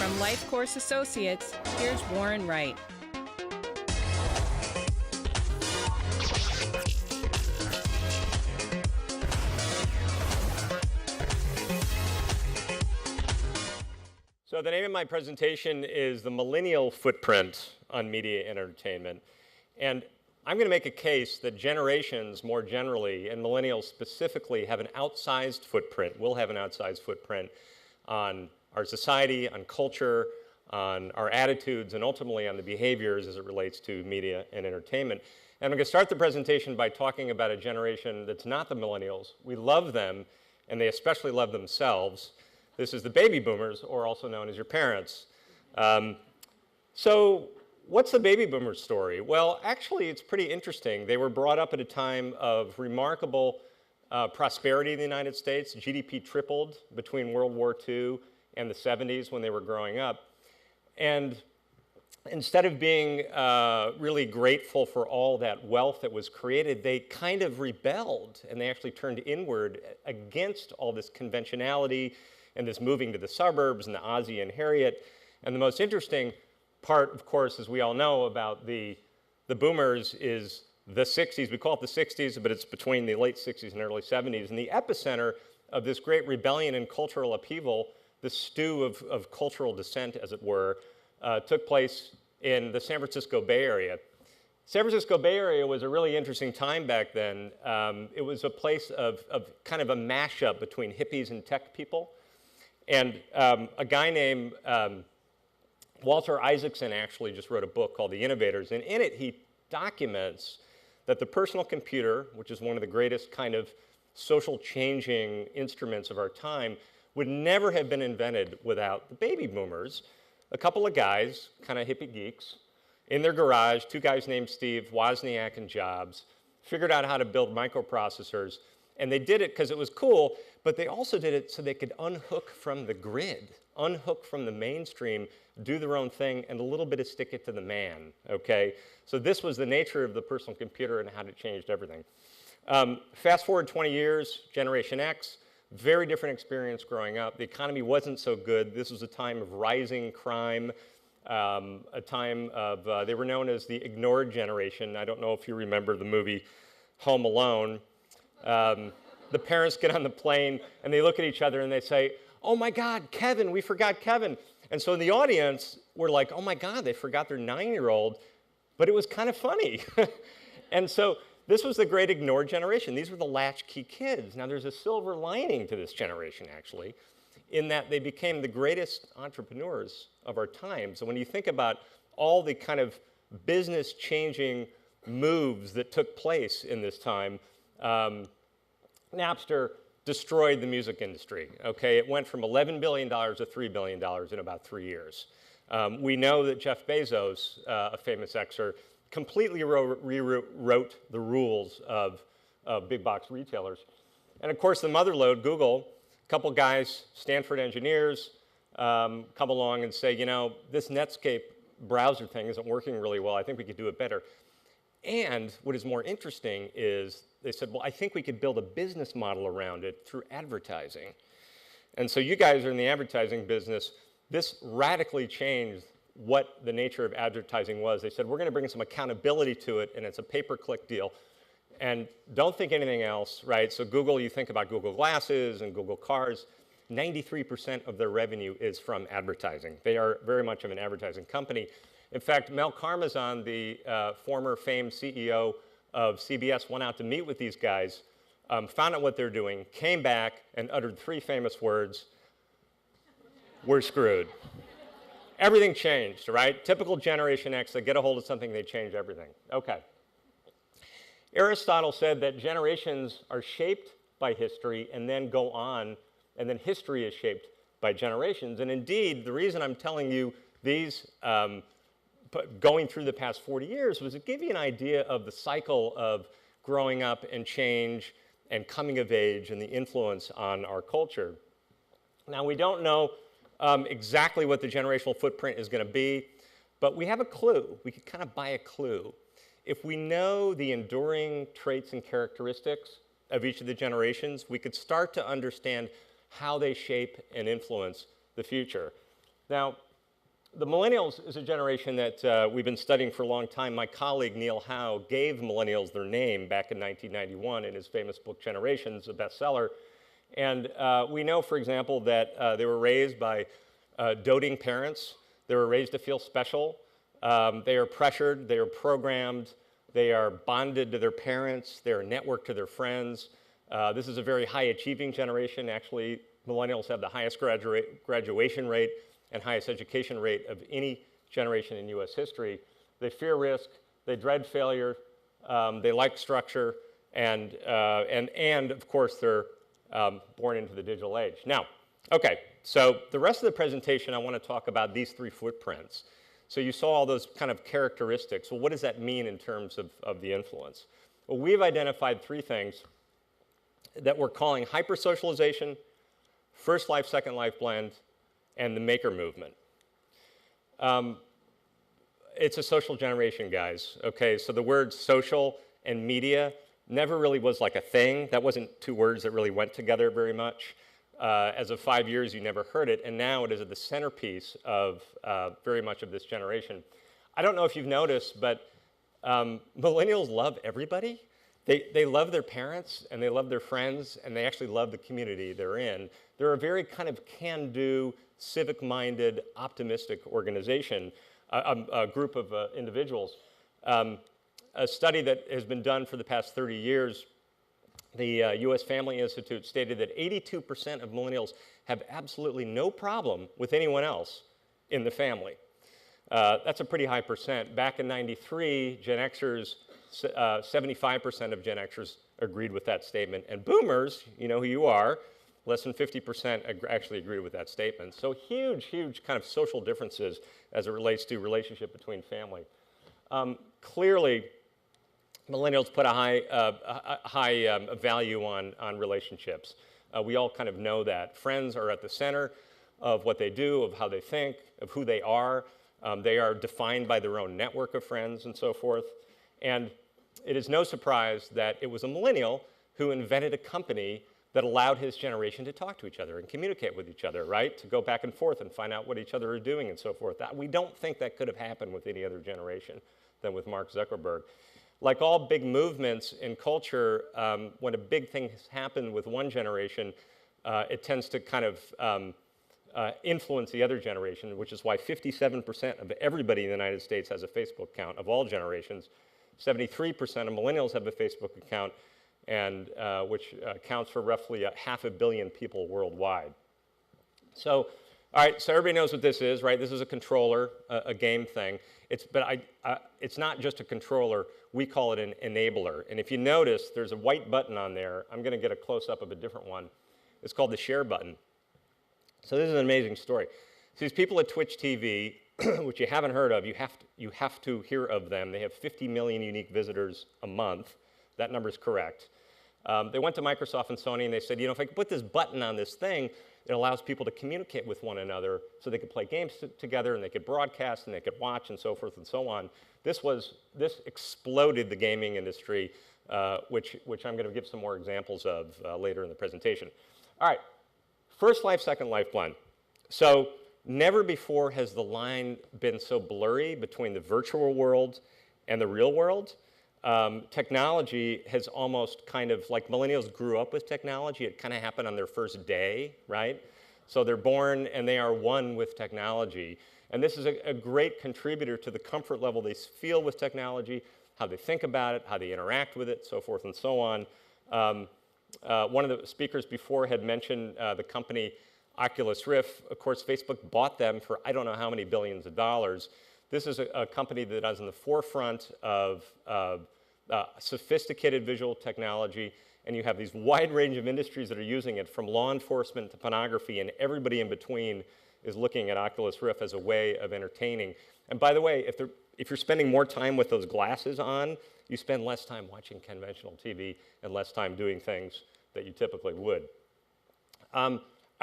From Life Course Associates, here's Warren Wright. So the name of my presentation is The Millennial Footprint on Media and Entertainment. And I'm going to make a case that generations more generally, and millennials specifically, have an outsized footprint, will have an outsized footprint on our society, on culture, on our attitudes, and ultimately on the behaviors as it relates to media and entertainment. And I'm going to start the presentation by talking about a generation that's not the millennials. We love them, and they especially love themselves. This is the baby boomers, or also known as your parents. So what's the baby boomer story? Well, actually, it's pretty interesting. They were brought up at a time of remarkable prosperity in the United States. GDP tripled between World War II and the 70s when they were growing up. And instead of being really grateful for all that wealth that was created, they kind of rebelled, and they actually turned inward against all this conventionality and this moving to the suburbs and the Ozzie and Harriet. And the most interesting part, of course, as we all know about the boomers is the 60s. We call it the 60s, but it's between the late 60s and early 70s. And the epicenter of this great rebellion and cultural upheaval, the stew of cultural dissent, as it were, took place in the San Francisco Bay Area. San Francisco Bay Area was a really interesting time back then. It was a place of kind of a mashup between hippies and tech people. And a guy named Walter Isaacson actually just wrote a book called The Innovators, and in it he documents that the personal computer, which is one of the greatest kind of social changing instruments of our time, would never have been invented without the baby boomers, a couple of guys, kind of hippie geeks, in their garage, two guys named Steve Wozniak and Jobs, figured out how to build microprocessors. And they did it because it was cool, but they also did it so they could unhook from the grid, unhook from the mainstream, do their own thing, and a little bit of stick it to the man, okay? So this was the nature of the personal computer and how it changed everything. Fast forward 20 years, Generation X, very different experience growing up. The economy wasn't so good. This was a time of rising crime, a time of, they were known as the ignored generation. I don't know if you remember the movie Home Alone. The parents get on the plane and they look at each other and they say, "Oh my God, Kevin, we forgot Kevin." And so in the audience, we're like, "Oh my God, they forgot their 9-year-old," but it was kind of funny. And so this was the great ignored generation. These were the latchkey kids. Now there's a silver lining to this generation, actually, in that they became the greatest entrepreneurs of our time. So when you think about all the kind of business-changing moves that took place in this time, Napster destroyed the music industry, okay? It went from $11 billion to $3 billion in about 3 years. We know that Jeff Bezos, a famous Xer, completely rewrote the rules of big box retailers. And of course, the mother lode, Google, a couple guys, Stanford engineers, come along and say, you know, this Netscape browser thing isn't working really well. I think we could do it better. And what is more interesting is they said, well, I think we could build a business model around it through advertising. And so you guys are in the advertising business. This radically changed what the nature of advertising was. They said, we're going to bring some accountability to it, and it's a pay-per-click deal. And don't think anything else, right? So Google, you think about Google Glasses and Google Cars, 93% of their revenue is from advertising. They are very much of an advertising company. In fact, Mel Karmazin, the former famed CEO of CBS, went out to meet with these guys, found out what they're doing, came back, and uttered 3 famous words: "We're screwed." Everything changed, right? Typical Generation X, they get a hold of something, they change everything. Okay. Aristotle said that generations are shaped by history and then go on, and then history is shaped by generations. And indeed, the reason I'm telling you these going through the past 40 years was to give you an idea of the cycle of growing up and change and coming of age and the influence on our culture. Now, we don't know exactly what the generational footprint is going to be, but we have a clue. We could kind of buy a clue. If we know the enduring traits and characteristics of each of the generations, we could start to understand how they shape and influence the future. Now, The millennials is a generation that we've been studying for a long time. My colleague Neil Howe gave millennials their name back in 1991 in his famous book Generations, a bestseller. And we know, for example, that they were raised by doting parents. They were raised to feel special. They are pressured. They are programmed. They are bonded to their parents. They are networked to their friends. This is a very high-achieving generation. Actually, millennials have the highest graduation rate and highest education rate of any generation in U.S. history. They fear risk. They dread failure. They like structure. And of course, they're born into the digital age. Now, okay, so the rest of the presentation, I want to talk about these three footprints. So you saw all those kind of characteristics. Well, what does that mean in terms of the influence? Well, we've identified three things that we're calling hypersocialization, first life, second life blend, and the maker movement. It's a social generation, guys. Okay, so the words social and media never really was like a thing. That wasn't two words that really went together very much. As of 5 years, you never heard it, and now it is at the centerpiece of very much of this generation. I don't know if you've noticed, but millennials love everybody. They love their parents, and they love their friends, and they actually love the community they're in. They're a very kind of can-do, civic-minded, optimistic organization, a group of individuals. A study that has been done for the past 30 years, the U.S. Family Institute stated that 82% of millennials have absolutely no problem with anyone else in the family. That's a pretty high percent. Back in '93, Gen Xers, 75% of Gen Xers agreed with that statement. And boomers, you know who you are, less than 50% actually agreed with that statement. So huge, huge kind of social differences as it relates to relationship between family. Clearly, millennials put a high value on relationships. We all kind of know that. Friends are at the center of what they do, of how they think, of who they are. They are defined by their own network of friends and so forth. And it is no surprise that it was a millennial who invented a company that allowed his generation to talk to each other and communicate with each other, right? To go back and forth and find out what each other are doing and so forth. We don't think that could have happened with any other generation than with Mark Zuckerberg. Like all big movements in culture, when a big thing has happened with one generation, it tends to kind of influence the other generation, which is why 57% of everybody in the United States has a Facebook account of all generations. 73% of millennials have a Facebook account, and which accounts for roughly 500 million people worldwide. So, all right, so everybody knows what this is, right? This is a controller, a game thing. It's not just a controller. We call it an enabler. And if you notice, there's a white button on there. I'm going to get a close-up of a different one. It's called the share button. So this is an amazing story. So these people at Twitch TV, which you haven't heard of, you have to hear of them. They have 50 million unique visitors a month. That number is correct. They went to Microsoft and Sony, and they said, you know, if I could put this button on this thing, it allows people to communicate with one another so they could play games together, and they could broadcast, and they could watch, and so forth and so on. This exploded the gaming industry, which I'm going to give some more examples of later in the presentation. All right, first life, second life blend. So never before has the line been so blurry between the virtual world and the real world. Technology has almost kind of, like millennials grew up with technology, it kind of happened on their first day, right? So they're born and they are one with technology. And this is a great contributor to the comfort level they feel with technology, how they think about it, how they interact with it, so forth and so on. One of the speakers before had mentioned the company Oculus Rift. Of course, Facebook bought them for I don't know how many billions of dollars. This is a company that is in the forefront of sophisticated visual technology, and you have these wide range of industries that are using it, from law enforcement to pornography, and everybody in between is looking at Oculus Rift as a way of entertaining. And by the way, if you're spending more time with those glasses on, you spend less time watching conventional TV and less time doing things that you typically would. I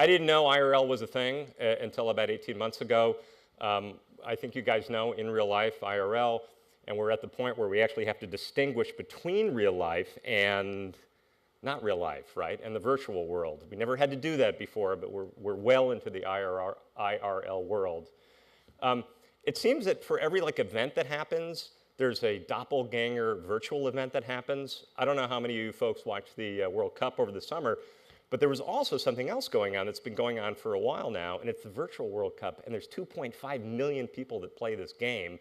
didn't know IRL was a thing until about 18 months ago. I think you guys know in real life, IRL, and we're at the point where we actually have to distinguish between real life and not real life, right, and the virtual world. We never had to do that before, but we're well into the IRL world. It seems that for every event that happens, there's a doppelganger virtual event that happens. I don't know how many of you folks watched the World Cup over the summer, but there was also something else going on that's been going on for a while now, and it's the virtual World Cup, and there's 2.5 million people that play this game,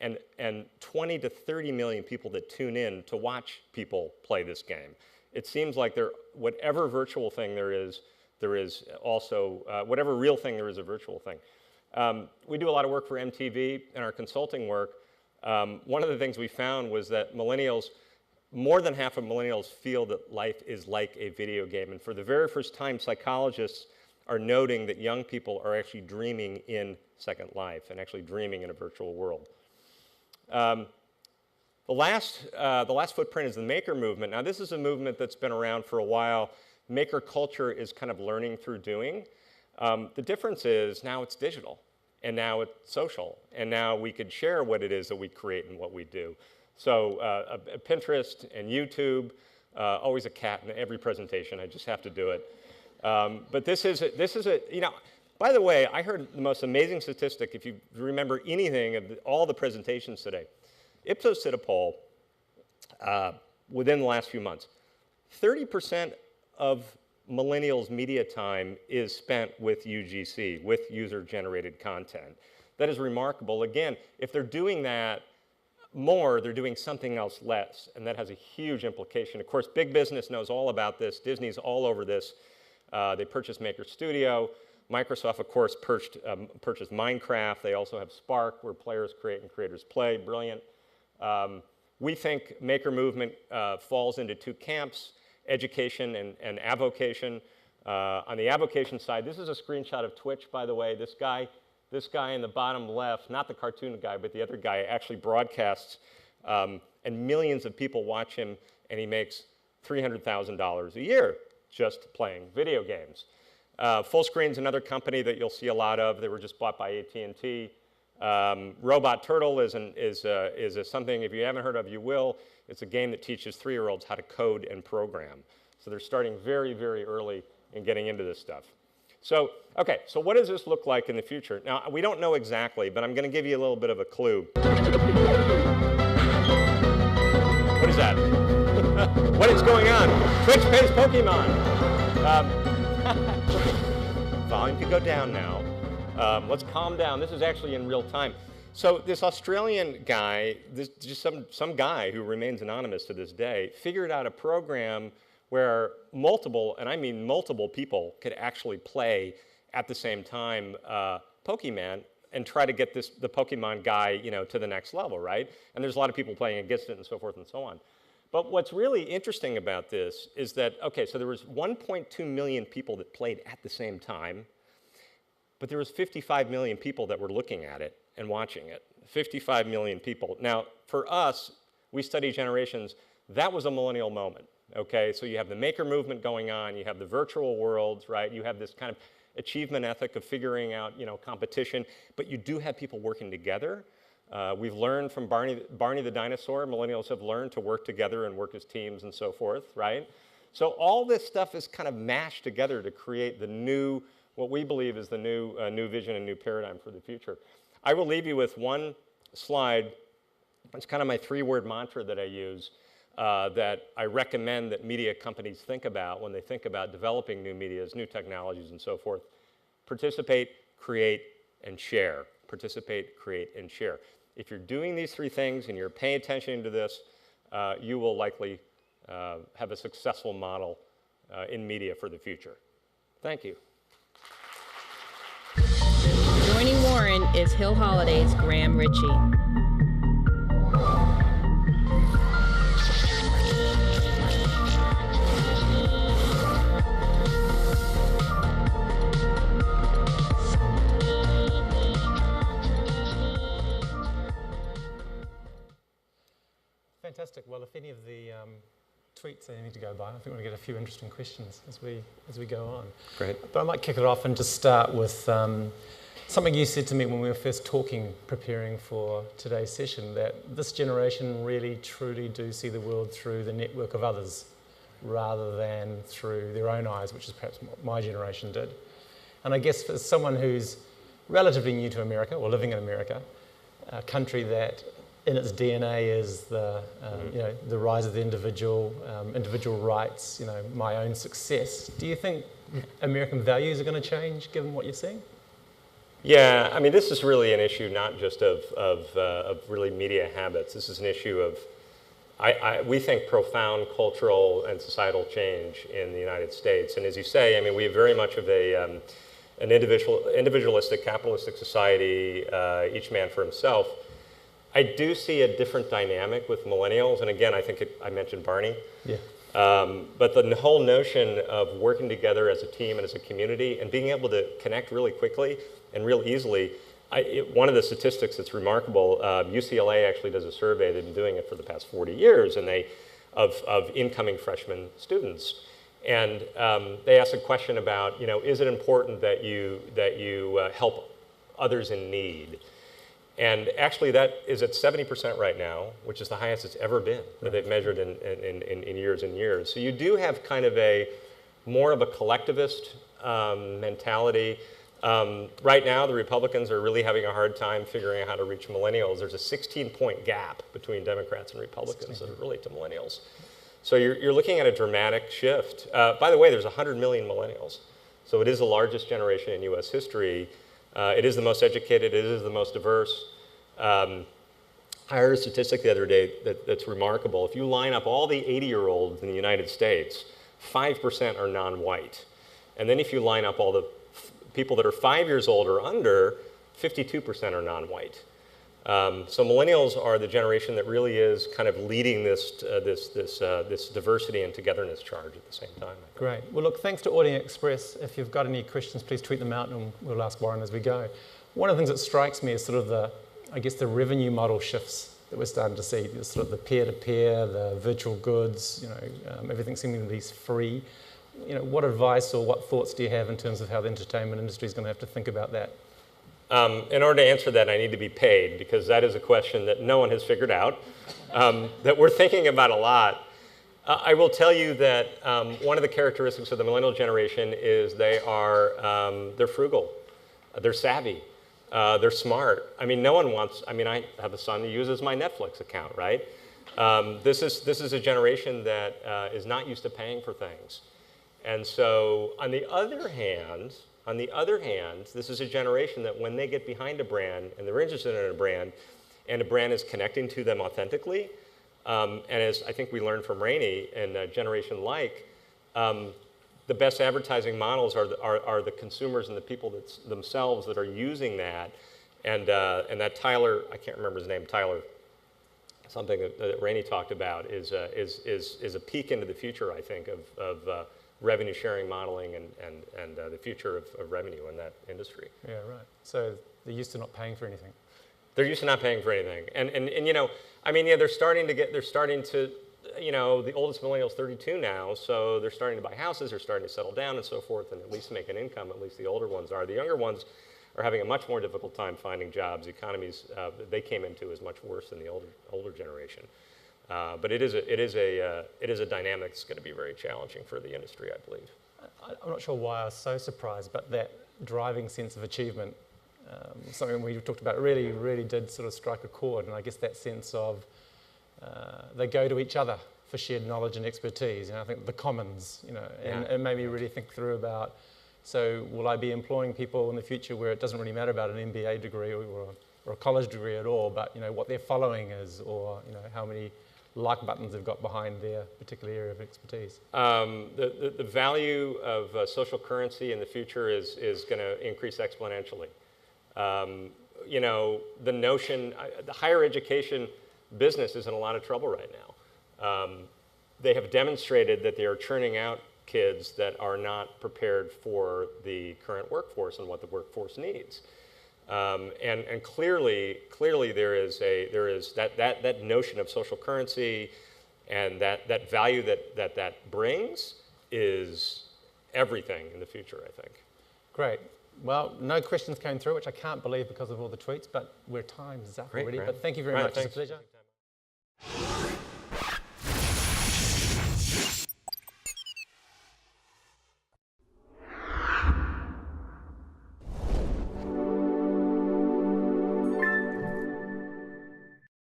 and 20 to 30 million people that tune in to watch people play this game. It seems like whatever virtual thing there is also, whatever real thing there is a virtual thing. We do a lot of work for MTV in our consulting work. One of the things we found was that millennials, more than half of millennials feel that life is like a video game. And for the very first time, psychologists are noting that young people are actually dreaming in Second Life and actually dreaming in a virtual world. The last footprint is the maker movement. Now, this is a movement that's been around for a while. Maker culture is kind of learning through doing. The difference is now it's digital, and now it's social, and now we could share what it is that we create and what we do. So Pinterest and YouTube, always a cat in every presentation. I just have to do it. But this is you know, by the way, I heard the most amazing statistic, if you remember anything of all the presentations today. Ipsos did a poll within the last few months. 30% of millennials' media time is spent with UGC, with user-generated content. That is remarkable. Again, if they're doing that more, they're doing something else less, and that has a huge implication. Of course, big business knows all about this. Disney's all over this. They purchased Maker Studio. Microsoft, of course, purchased Minecraft. They also have Spark, where players create and creators play. Brilliant. We think Maker Movement falls into two camps: education and avocation. On the avocation side, this is a screenshot of Twitch, by the way. This guy in the bottom left, not the cartoon guy, but the other guy, actually broadcasts, and millions of people watch him, and he makes $300,000 a year just playing video games. Fullscreen's another company that you'll see a lot of. They were just bought by AT&T. Robot Turtle is something, if you haven't heard of, you will. It's a game that teaches 3-year-olds how to code and program. So they're starting very, very early in getting into this stuff. So, okay, so what does this look like in the future? Now, we don't know exactly, but I'm going to give you a little bit of a clue. What is that? What is going on? Twitch pays Pokemon. Volume could go down now. Let's calm down. This is actually in real time. So this Australian guy, just some guy who remains anonymous to this day, figured out a program where multiple, and I mean multiple people, could actually play at the same time Pokemon and try to get the Pokemon guy, to the next level, right? And there's a lot of people playing against it and so forth and so on. But what's really interesting about this is that, okay, so there was 1.2 million people that played at the same time, but there was 55 million people that were looking at it and watching it. 55 million people. Now, for us, we study generations. That was a millennial moment, okay? So you have the maker movement going on, you have the virtual worlds, right? You have this kind of achievement ethic of figuring out, competition, but you do have people working together. We've learned from Barney the dinosaur. Millennials have learned to work together and work as teams and so forth, right? So all this stuff is kind of mashed together to create the new, what we believe is the new vision and new paradigm for the future. I will leave you with one slide. It's kind of my 3-word mantra that I use that I recommend that media companies think about when they think about developing new medias, new technologies, and so forth. Participate, create, and share. Participate, create, and share. If you're doing these 3 things and you're paying attention to this, you will likely have a successful model in media for the future. Thank you. Joining Warren is Hill Holliday's Graham Ritchie. Fantastic. Well, if any of the tweets need to go by, I think we're going to get a few interesting questions as we go on. Great. But I might kick it off and just start with something you said to me when we were first talking, preparing for today's session, that this generation really, truly do see the world through the network of others rather than through their own eyes, which is perhaps what my generation did. And I guess for someone who's relatively new to America, or living in America, a country that in its DNA is the rise of the individual, individual rights, my own success. Do you think American values are going to change given what you're seeing? Yeah, I mean, this is really an issue not just of really media habits. This is an issue of, we think, profound cultural and societal change in the United States. And as you say, I mean, we have very much of an individualistic, capitalistic society, each man for himself. I do see a different dynamic with millennials, and again, I think I mentioned Barney. Yeah. But the whole notion of working together as a team and as a community and being able to connect really quickly and real easily. One of the statistics that's remarkable, UCLA actually does a survey. They've been doing it for the past 40 years, and of incoming freshman students. And they asked a question about, is it important that you help others in need? And actually, that is at 70% right now, which is the highest it's ever been that they've measured in years and years. So you do have kind of more of a collectivist mentality. Right now, the Republicans are really having a hard time figuring out how to reach millennials. There's a 16-point gap between Democrats and Republicans that relate to millennials. So you're looking at a dramatic shift. By the way, there's 100 million millennials. So it is the largest generation in U.S. history. It is the most educated. It is the most diverse. I heard a statistic the other day that's remarkable. If you line up all the 80-year-olds in the United States, 5% are non-white. And then if you line up all the people that are 5 years old or under, 52% are non-white. So millennials are the generation that really is kind of leading this diversity and togetherness charge at the same time. Great. Well, look, thanks to Audience Express. If you've got any questions, please tweet them out and we'll ask Warren as we go. One of the things that strikes me is sort of the revenue model shifts that we're starting to see, sort of the peer-to-peer, the virtual goods, everything seeming to be free. What advice or what thoughts do you have in terms of how the entertainment industry is going to have to think about that? In order to answer that, I need to be paid, because that is a question that no one has figured out, that we're thinking about a lot. I will tell you that one of the characteristics of the millennial generation is they're frugal, they're savvy, they're smart. I mean, no one wants, I have a son who uses my Netflix account, right? This is a generation that is not used to paying for things. And so, on the other hand, this is a generation that when they get behind a brand and they're interested in a brand, and a brand is connecting to them authentically, and as I think we learned from Rainey and a generation like, the best advertising models are the consumers and the people themselves that are using that, and that Tyler, I can't remember his name, Tyler, something that Rainey talked about is a peek into the future, I think, of revenue sharing modeling and the future of revenue in that industry. Yeah, right. So they're used to not paying for anything. They're used to not paying for anything, and they're starting to, the oldest millennial's 32 now, so they're starting to buy houses, they're starting to settle down and so forth, and at least make an income. At least the older ones are. The younger ones are having a much more difficult time finding jobs. The economies they came into is much worse than the older generation. But it is a dynamic that's going to be very challenging for the industry, I believe. I'm not sure why I was so surprised, but that driving sense of achievement, something we talked about, really did sort of strike a chord. And I guess that sense of they go to each other for shared knowledge and expertise. I think the commons, and it made me really think through about, so will I be employing people in the future where it doesn't really matter about an MBA degree or a college degree at all, but what their following is, or how many like buttons they've got behind their particular area of expertise. The value of social currency in the future is going to increase exponentially. The notion, the higher education business is in a lot of trouble right now. They have demonstrated that they are churning out kids that are not prepared for the current workforce and what the workforce needs. And clearly there is that notion of social currency and that value that brings is everything in the future, I think. Great. Well, no questions came through, which I can't believe because of all the tweets, but we're time's up already. Great. But thank you very much. It's a pleasure.